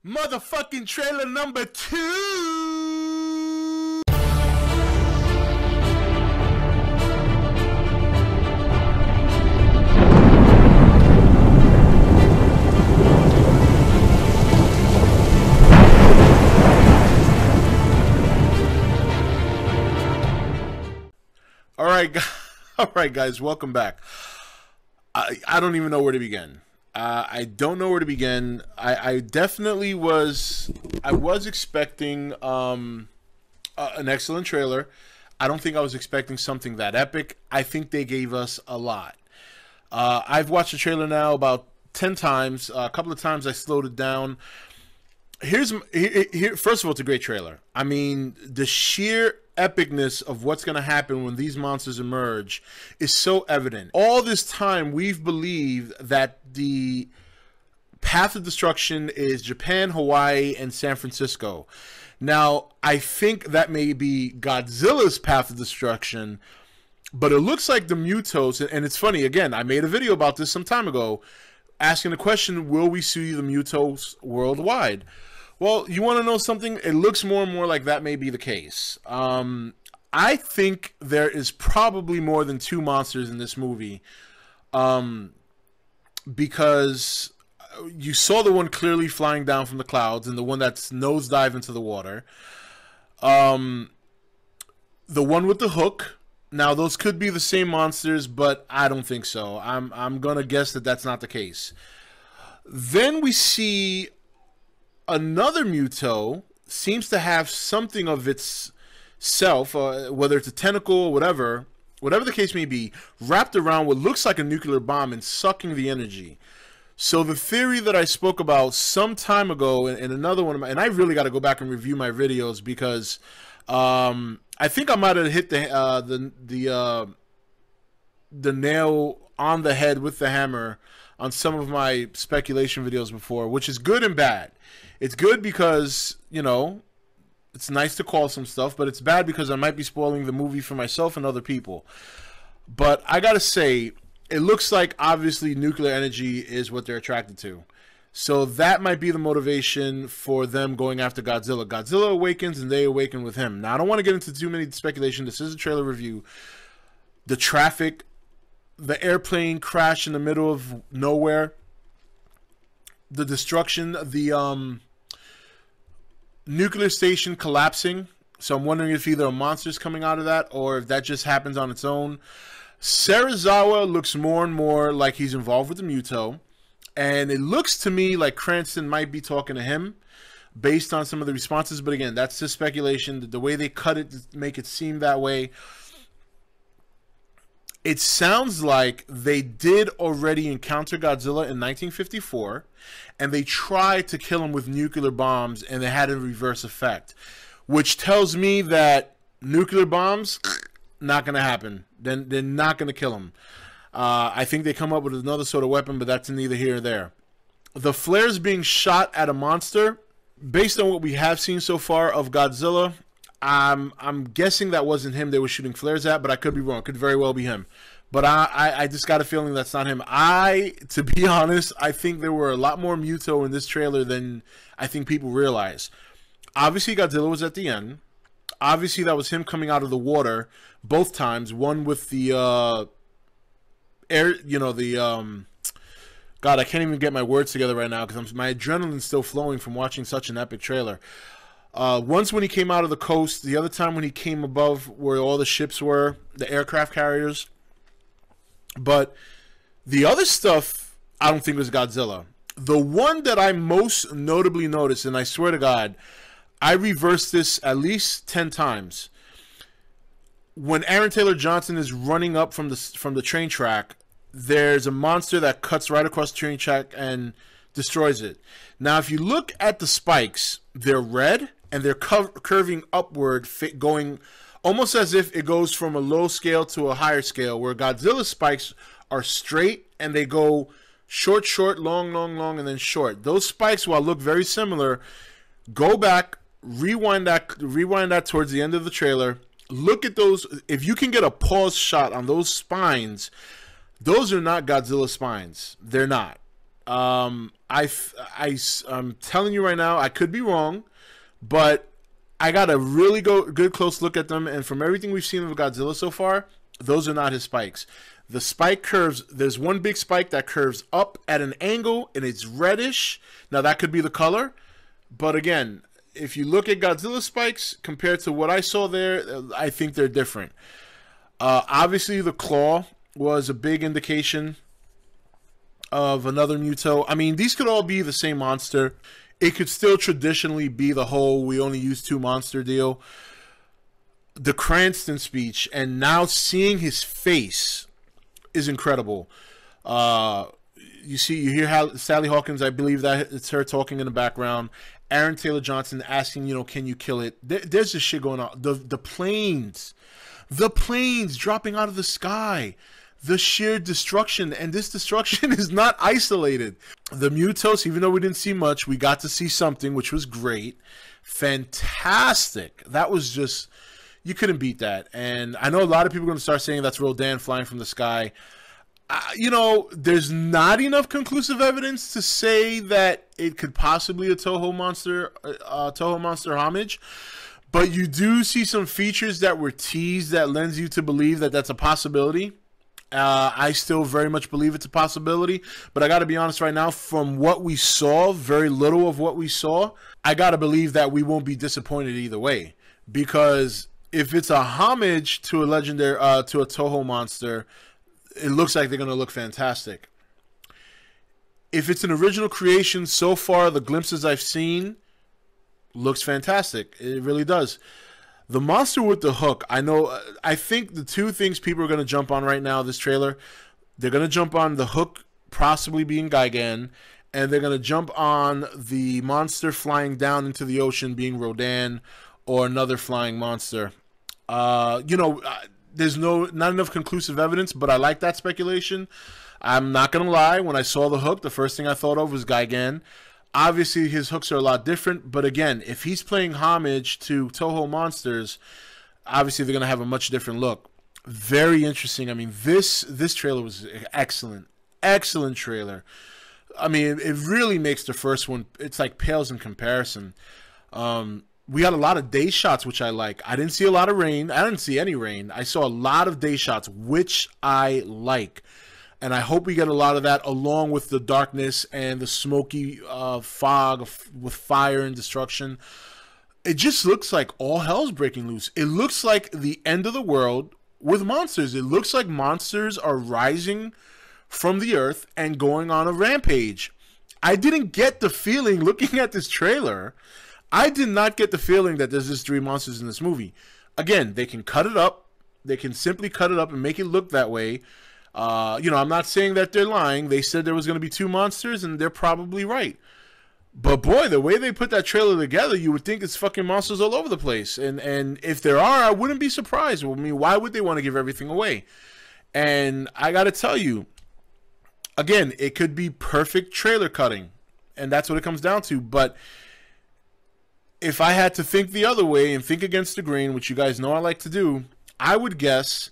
Motherfucking trailer number 2. All right, guys, welcome back. I don't even know where to begin. I don't know where to begin. I definitely was. I was expecting an excellent trailer. I don't think I was expecting something that epic. I think they gave us a lot. I've watched the trailer now about 10 times. A couple of times I slowed it down. First of all, it's a great trailer. I mean, the sheer epicness of what's going to happen when these monsters emerge is so evident. All this time, we've believed that the path of destruction is Japan, Hawaii, and San Francisco. Now, I think that may be Godzilla's path of destruction, but it looks like the Mutos, and it's funny, again, I made a video about this some time ago, asking the question, will we see the Mutos worldwide? Well, you want to know something? It looks more and more like that may be the case. I think there is probably more than 2 monsters in this movie, because you saw the one clearly flying down from the clouds and the one that's nosedive into the water. The one with the hook. Now, those could be the same monsters, but I don't think so. I'm going to guess that that's not the case. Then we see another Muto, seems to have something of its self, whether it's a tentacle or whatever the case may be, wrapped around what looks like a nuclear bomb and sucking the energy. So the theory that I spoke about some time ago in another one of my, and I really got to go back and review my videos because I think I might have hit the nail on the head with the hammer on some of my speculation videos before, which is good and bad. It's good because, you know, it's nice to call some stuff, but it's bad because I might be spoiling the movie for myself and other people. But I gotta say, it looks like obviously nuclear energy is what they're attracted to. So that might be the motivation for them going after Godzilla. Godzilla awakens and they awaken with him. Now, I don't want to get into too many speculation. This is a trailer review. The traffic, the airplane crash in the middle of nowhere, the destruction, the nuclear station collapsing. So I'm wondering if either a monster's coming out of that or if that just happens on its own. Serizawa looks more and more like he's involved with the Muto. And it looks to me like Cranston might be talking to him based on some of the responses. But again, that's just speculation. The way they cut it to make it seem that way. It sounds like they did already encounter Godzilla in 1954, and they tried to kill him with nuclear bombs, and they had a reverse effect, which tells me that nuclear bombs, not going to happen. They're not going to kill him. I think they come up with another sort of weapon, but that's neither here nor there. The flares being shot at a monster, based on what we have seen so far of Godzilla, I'm guessing that wasn't him they were shooting flares at, but I could be wrong. It could very well be him. But I just got a feeling that's not him. To be honest, I think there were a lot more Muto in this trailer than I think people realize. Obviously, Godzilla was at the end. Obviously, that was him coming out of the water both times. One with the air, you know, the God, I can't even get my words together right now because my adrenaline's still flowing from watching such an epic trailer. Once when he came out of the coast, the other time when he came above where all the ships were, the aircraft carriers. But the other stuff, I don't think was Godzilla. The one that I most notably noticed, and I swear to God, I reversed this at least 10 times. When Aaron Taylor Johnson is running up from the train track, there's a monster that cuts right across the train track and destroys it. Now, if you look at the spikes, they're red and they're curving upward, going almost as if it goes from a low scale to a higher scale, where Godzilla's spikes are straight and they go short, short, long, long, long, and then short. Those spikes, while look very similar, go back, rewind that towards the end of the trailer. Look at those. If you can get a pause shot on those spines, those are not Godzilla spines. They're not. I'm telling you right now, I could be wrong, but I got a really good close look at them, and from everything we've seen of Godzilla so far, those are not his spikes. The spike curves, there's one big spike that curves up at an angle, and it's reddish. Now, that could be the color, but again, if you look at Godzilla spikes compared to what I saw there, I think they're different. Obviously, the claw was a big indication of another Muto. I mean, these could all be the same monster. It could still traditionally be the whole we only use 2 monster deal. The Cranston speech and now seeing his face is incredible. You hear how Sally Hawkins, I believe that it's her talking in the background. Aaron Taylor Johnson asking, can you kill it? There's this shit going on. The planes dropping out of the sky. The sheer destruction, and this destruction is not isolated. The Mutos, even though we didn't see much, we got to see something, which was great. Fantastic. That was just, you couldn't beat that. And I know a lot of people are going to start saying that's Rodan flying from the sky. There's not enough conclusive evidence to say that it could possibly a Toho monster homage. But you do see some features that were teased that lends you to believe that that's a possibility. I still very much believe it's a possibility, but I got to be honest right now, from what we saw, very little of what we saw, I got to believe that we won't be disappointed either way, because if it's a homage to a legendary, to a Toho monster, it looks like they're going to look fantastic. If it's an original creation, so far, the glimpses I've seen looks fantastic. It really does. The monster with the hook, I think the 2 things people are going to jump on right now, this trailer, they're going to jump on the hook possibly being Gigan, and they're going to jump on the monster flying down into the ocean being Rodan or another flying monster. There's not enough conclusive evidence, but I like that speculation. I'm not going to lie, when I saw the hook, the first thing I thought of was Gigan. Obviously, his hooks are a lot different, but again, if he's playing homage to Toho monsters, obviously they're going to have a much different look. Very interesting. I mean, this trailer was excellent. Excellent trailer. I mean, it really makes the first one, it's like pales in comparison. We got a lot of day shots, which I like. I didn't see a lot of rain. I didn't see any rain. I saw a lot of day shots, which I like. And I hope we get a lot of that along with the darkness and the smoky fog with fire and destruction. It just looks like all hell's breaking loose. It looks like the end of the world with monsters. It looks like monsters are rising from the earth and going on a rampage. I didn't get the feeling, looking at this trailer, I did not get the feeling that there's just 3 monsters in this movie. Again, they can cut it up. They can simply cut it up and make it look that way. I'm not saying that they're lying. They said there was going to be 2 monsters, and they're probably right. But boy, the way they put that trailer together, you would think it's fucking monsters all over the place. And if there are, I wouldn't be surprised. I mean, why would they want to give everything away? And I got to tell you, again, it could be perfect trailer cutting, and that's what it comes down to. But if I had to think the other way and think against the grain, which you guys know I like to do, I would guess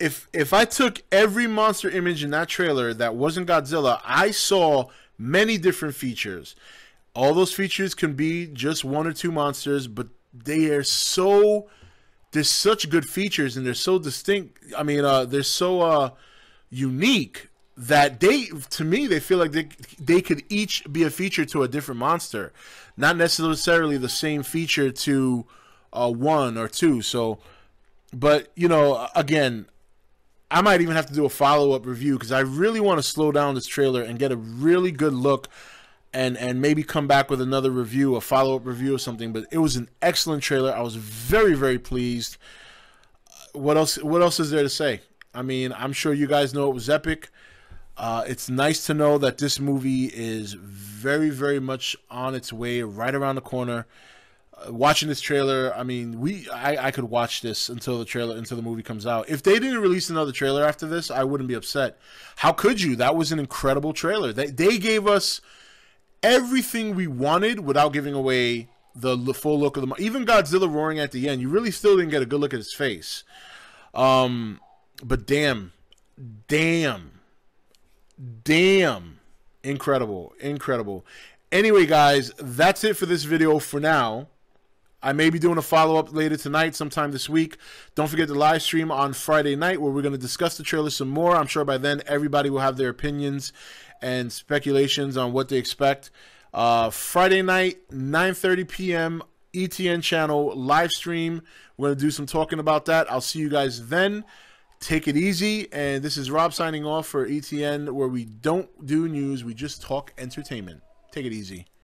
if I took every monster image in that trailer that wasn't Godzilla, I saw many different features. All those features can be just 1 or 2 monsters, but there's such good features, and they're so distinct. I mean, they're so unique that to me, they feel like they could each be a feature to a different monster, not necessarily the same feature to 1 or 2. So, but again, I might even have to do a follow-up review because I really want to slow down this trailer and get a really good look and maybe come back with another review, a follow-up review or something. But it was an excellent trailer. I was very, very pleased. What else is there to say? I mean, I'm sure you guys know it was epic. It's nice to know that this movie is very, very much on its way, right around the corner. Watching this trailer, I mean, I could watch this until the movie comes out. If they didn't release another trailer after this, I wouldn't be upset. How could you? That was an incredible trailer. They gave us everything we wanted without giving away the full look of the. Even Godzilla roaring at the end, you really still didn't get a good look at his face. But damn. Incredible. Incredible. Anyway, guys, that's it for this video for now. I may be doing a follow-up later tonight, sometime this week. Don't forget to live stream on Friday night where we're going to discuss the trailer some more. I'm sure by then everybody will have their opinions and speculations on what they expect. Friday night, 9:30 p.m., E.T.N channel, live stream. We're going to do some talking about that. I'll see you guys then. Take it easy. And this is Rob signing off for E.T.N, where we don't do news. We just talk entertainment. Take it easy.